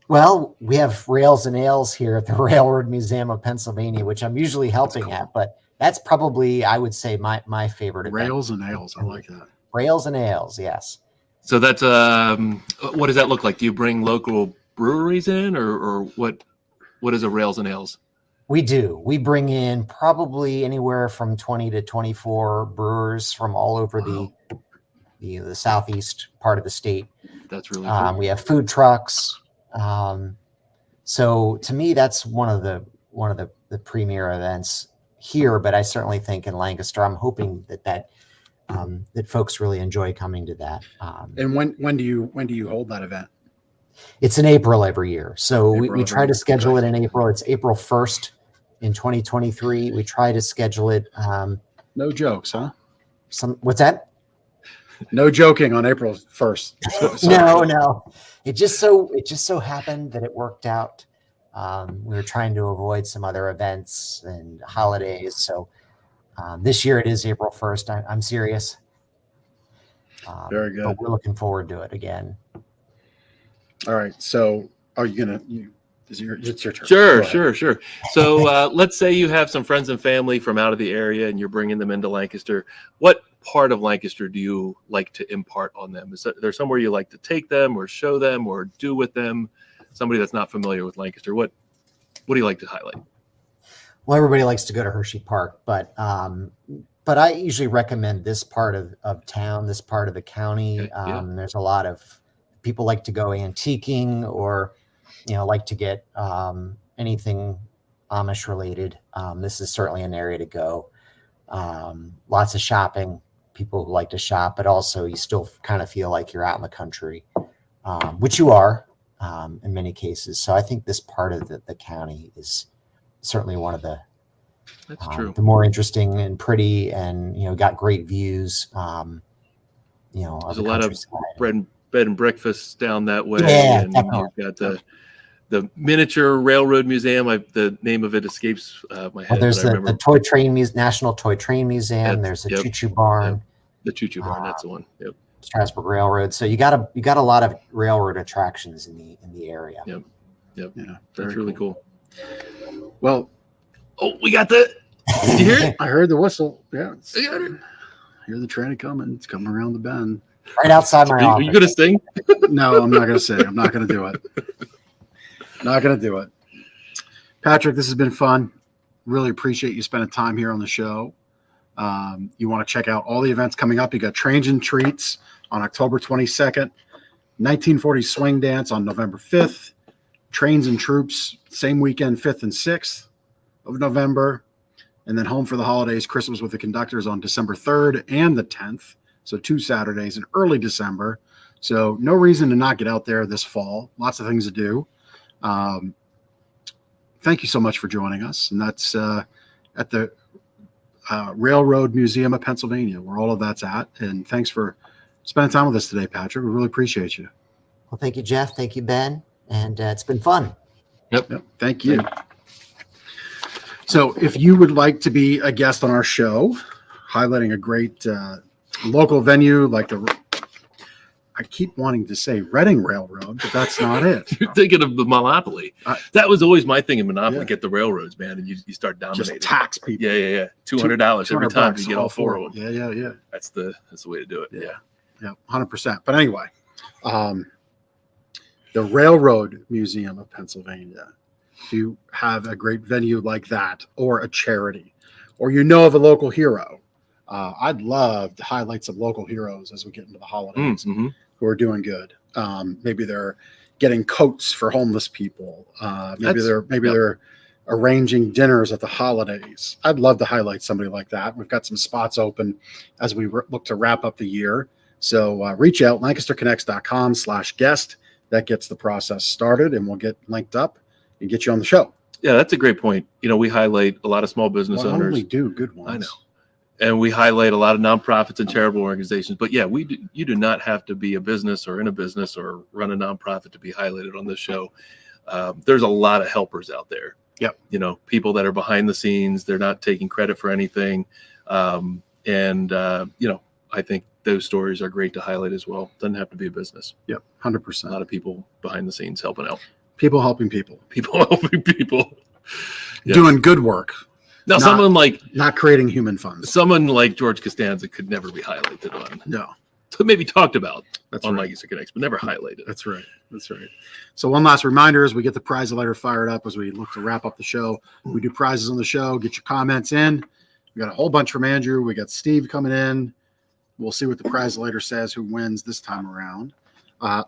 Well, we have Rails and Ales here at the Railroad Museum of Pennsylvania, which I'm usually helping at, but that's probably, I would say, my favorite event. Rails and Ales. I like that. Rails and Ales, yes. So that's what does that look like? Do you bring local breweries in, or what is a Rails and Ales? We do. We bring in probably anywhere from 20 to 24 brewers from all over the southeast part of the state. That's really cool. We have food trucks. So to me, that's one of the premier events here. But I certainly think in Lancaster, I'm hoping that folks really enjoy coming to that. And when do you hold that event? It's in April every year. So we try to schedule it in April. It's April 1st in 2023. We try to schedule it. No jokes, huh? What's that? No joking on April 1st. No. It just so happened that it worked out. We were trying to avoid some other events and holidays. So this year it is April 1st. I'm serious. Very good. But we're looking forward to it again. All right. So are you going to, it's your turn. Sure. So let's say you have some friends and family from out of the area and you're bringing them into Lancaster. What part of Lancaster do you like to impart on them? Is there somewhere you like to take them or show them or do with them? Somebody that's not familiar with Lancaster, what do you like to highlight? Well, everybody likes to go to Hershey Park, but I usually recommend this part of town, this part of the county. Okay, yeah. There's a lot of people like to go antiquing or, like to get anything Amish related. This is certainly an area to go. Lots of shopping, people who like to shop, but also you still kind of feel like you're out in the country, which you are in many cases. So I think this part of the county is certainly one of the That's true. The more interesting and pretty, and got great views. There's a lot of bed and breakfasts down that way. Yeah, and definitely. You've got the miniature railroad museum. The name of it escapes my head. Well, there's the Toy Train National Toy Train Museum. There's a choo-choo barn. Yep. The choo-choo barn. That's the one. Yep. Strasburg Railroad. So you got a lot of railroad attractions in the area. Yep. Yeah, That's really cool. Well, we got the. Did you hear it? I heard the whistle. Yeah, I got it. Hear the train coming. It's coming around the bend. Right outside my office. Are you going to sing? No, I'm not going to sing. I'm not going to do it. Not going to do it. Patrick, this has been fun. Really appreciate you spending time here on the show. You want to check out all the events coming up. You got Trains and Treats on October 22nd, 1940 Swing Dance on November 5th, Trains and Troops same weekend, 5th and 6th of November, and then Home for the Holidays, Christmas with the Conductors on December 3rd and the 10th. So 2 Saturdays in early December. So no reason to not get out there this fall. Lots of things to do. Thank you so much for joining us. And that's at the Railroad Museum of Pennsylvania, where all of that's at. And thanks for spending time with us today, Patrick. We really appreciate you. Well, thank you, Jeff. Thank you, Ben. And it's been fun. Yep. Thank you. So if you would like to be a guest on our show, highlighting a great local venue like I keep wanting to say Reading Railroad, but that's not it. You're thinking of the Monopoly. That was always my thing in Monopoly. Yeah. Get the railroads, man, and you start dominating. Just tax people. Yeah. $200 every time you get all four of them. Yeah. That's the way to do it. Yeah. 100%. But anyway, the Railroad Museum of Pennsylvania. If you have a great venue like that, or a charity, or of a local hero, I'd love to highlight some local heroes as we get into the holidays who are doing good. Maybe they're getting coats for homeless people. Maybe they're arranging dinners at the holidays. I'd love to highlight somebody like that. We've got some spots open as we look to wrap up the year. So reach out, lancasterconnects.com/guest. That gets the process started, and we'll get linked up and get you on the show. Yeah, that's a great point. We highlight a lot of small business owners. Only do good ones. I know. And we highlight a lot of nonprofits and charitable organizations. But yeah, you do not have to be a business or in a business or run a nonprofit to be highlighted on this show. There's a lot of helpers out there. Yep. People that are behind the scenes. They're not taking credit for anything. I think those stories are great to highlight as well. Doesn't have to be a business. Yep, 100%. A lot of people behind the scenes helping out. People helping people. People helping people. Yeah. Doing good work. Now, not creating human funds. Someone like George Costanza could never be highlighted on. No. So maybe talked about on right. Lancaster Connects, but never highlighted. That's right. So one last reminder as we get the prize letter fired up, as we look to wrap up the show. We do prizes on the show. Get your comments in. We got a whole bunch from Andrew. We got Steve coming in. We'll see what the prize letter says, who wins this time around.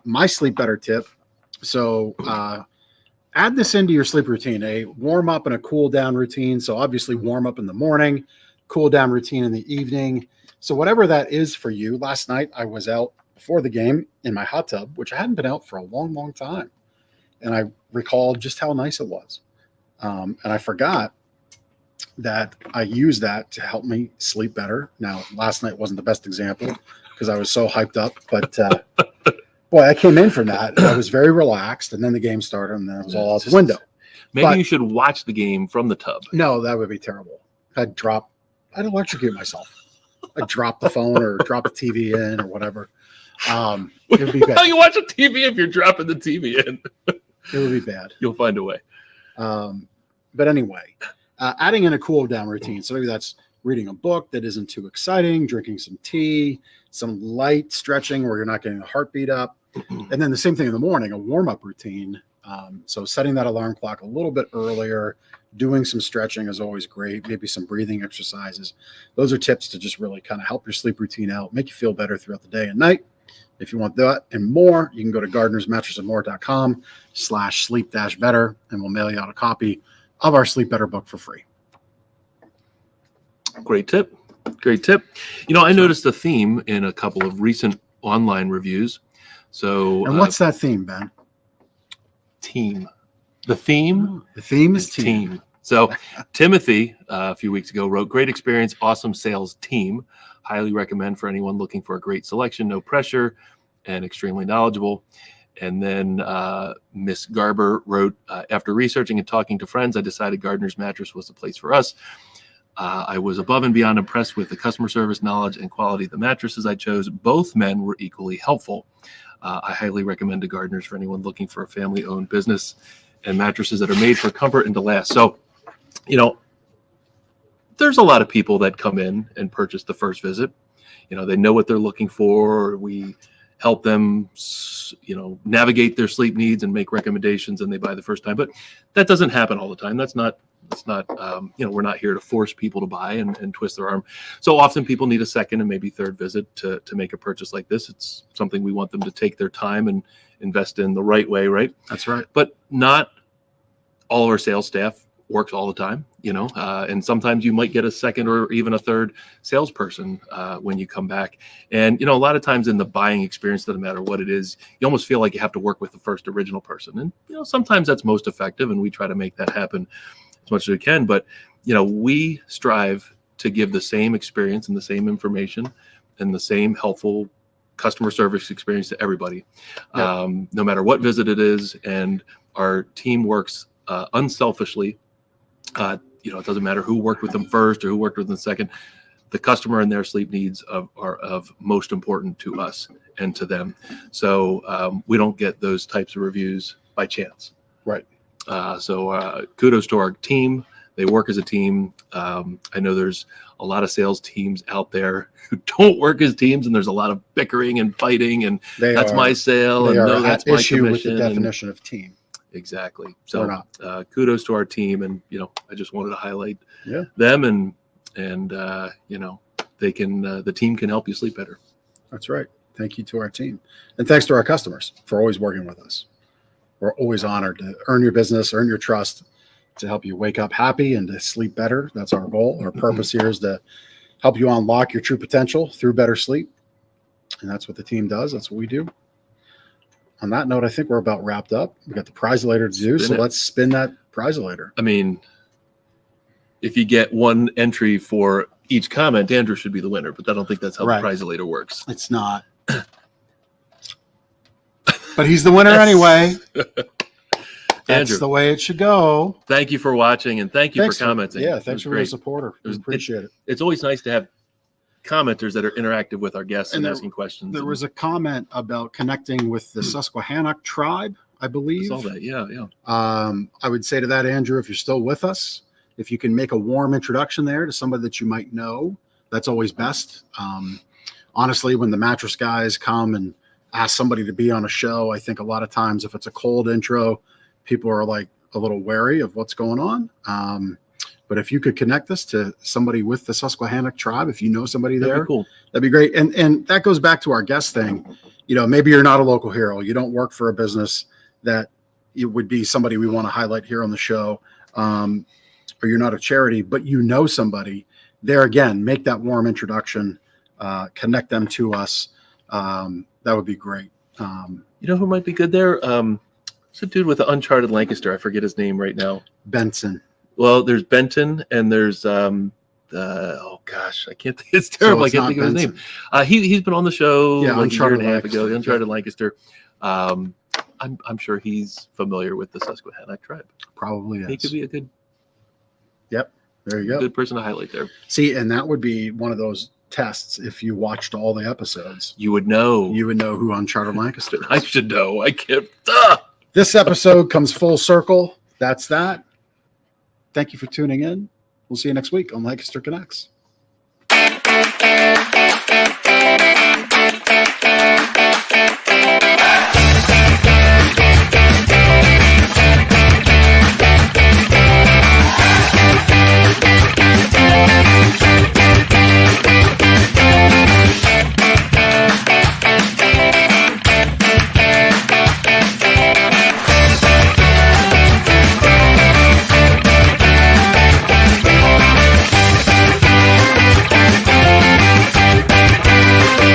My sleep better tip. So add this into your sleep routine, a warm up and a cool down routine. So obviously warm up in the morning, cool down routine in the evening. So whatever that is for you. Last night I was out before the game in my hot tub, which I hadn't been out for a long, long time. And I recalled just how nice it was. And I forgot that I used that to help me sleep better. Now, last night wasn't the best example because I was so hyped up, but boy, I came in from that and I was very relaxed, and then the game started and then it was all out the window. Maybe you should watch the game from the tub. No, that would be terrible. I'd electrocute myself. I'd drop the phone or drop the TV in or whatever. It would be bad. How you watch a TV if you're dropping the TV in? It would be bad. You'll find a way. But anyway, adding in a cool down routine. So maybe that's reading a book that isn't too exciting, drinking some tea, some light stretching where you're not getting the heartbeat up. And then the same thing in the morning, a warm-up routine. So setting that alarm clock a little bit earlier, doing some stretching is always great. Maybe some breathing exercises. Those are tips to just really kind of help your sleep routine out, make you feel better throughout the day and night. If you want that and more, you can go to gardnersmattressandmore.com/sleep-better, and we'll mail you out a copy of our Sleep Better book for free. Great tip. I noticed a theme in a couple of recent online reviews. So, and what's that theme, Ben? Team. The theme? The theme is team. So Timothy, a few weeks ago, wrote, "Great experience, awesome sales team. Highly recommend for anyone looking for a great selection, no pressure, and extremely knowledgeable." And then Miss Garber wrote, "After researching and talking to friends, I decided Gardner's Mattress was the place for us. I was above and beyond impressed with the customer service, knowledge, and quality of the mattresses I chose. Both men were equally helpful. I highly recommend to Gardner's for anyone looking for a family-owned business and mattresses that are made for comfort and to last." So, there's a lot of people that come in and purchase the first visit. They know what they're looking for. We help them, navigate their sleep needs and make recommendations, and they buy the first time. But that doesn't happen all the time. That's not, we're not here to force people to buy and twist their arm. So often people need a second and maybe third visit to make a purchase like this. It's something we want them to take their time and invest in the right way, right? That's right. But not all of our sales staff works all the time, and sometimes you might get a second or even a third salesperson when you come back. And, a lot of times in the buying experience, doesn't matter what it is, you almost feel like you have to work with the first original person. And, sometimes that's most effective, and we try to make that happen as much as we can. But, we strive to give the same experience and the same information and the same helpful customer service experience to everybody, no matter what visit it is. And our team works unselfishly. It doesn't matter who worked with them first or who worked with them second. The customer and their sleep needs are of most important to us and to them. So we don't get those types of reviews by chance. Right. So kudos to our team. They work as a team. I know there's a lot of sales teams out there who don't work as teams, and there's a lot of bickering and fighting, and that's my sale, and no, that's my issue commission. With the definition of team. Exactly. So kudos to our team, and I just wanted to highlight them, and they can the team can help you sleep better. That's right. Thank you to our team, and thanks to our customers for always working with us. We're always honored to earn your business, earn your trust, to help you wake up happy and to sleep better. That's our goal. Our purpose here is to help you unlock your true potential through better sleep. And that's what the team does. That's what we do. On that note, I think we're about wrapped up. We got the prize later to do. Let's spin that prize later. I mean, if you get one entry for each comment, Andrew should be the winner, but I don't think that's how the prize later works. It's not. But he's the winner anyway. That's Andrew, the way it should go. Thank you for watching, and thank you for commenting. Thanks for being a supporter. We appreciate it. It's always nice to have commenters that are interactive with our guests and asking questions. There was a comment about connecting with the Susquehannock tribe, I believe. I saw that, yeah. I would say to that, Andrew, if you're still with us, if you can make a warm introduction there to somebody that you might know, that's always best. Honestly, when the mattress guys come and ask somebody to be on a show, I think a lot of times if it's a cold intro, people are like a little wary of what's going on. But if you could connect us to somebody with the Susquehannock tribe, if you know somebody there, that'd be great. And that goes back to our guest thing. Maybe you're not a local hero. You don't work for a business that it would be somebody we want to highlight here on the show. Or you're not a charity, but you know somebody there. Again, make that warm introduction, connect them to us. That would be great. You know who might be good there? It's a dude with the Uncharted Lancaster. I forget his name right now. Benson. Well, there's Benton, and there's oh gosh, I can't think. It's terrible. I can't think of his name. He's been on the show like a year and a half ago. Uncharted Lancaster. I'm sure he's familiar with the Susquehannock tribe. Probably is. He could be a good. Yep. There you go. Good person to highlight there. See, and that would be one of those tests. If you watched all the episodes, you would know. You would know who Uncharted Lancaster is. I should know. I can't. This episode comes full circle. That's that. Thank you for tuning in. We'll see you next week on Lancaster Connects.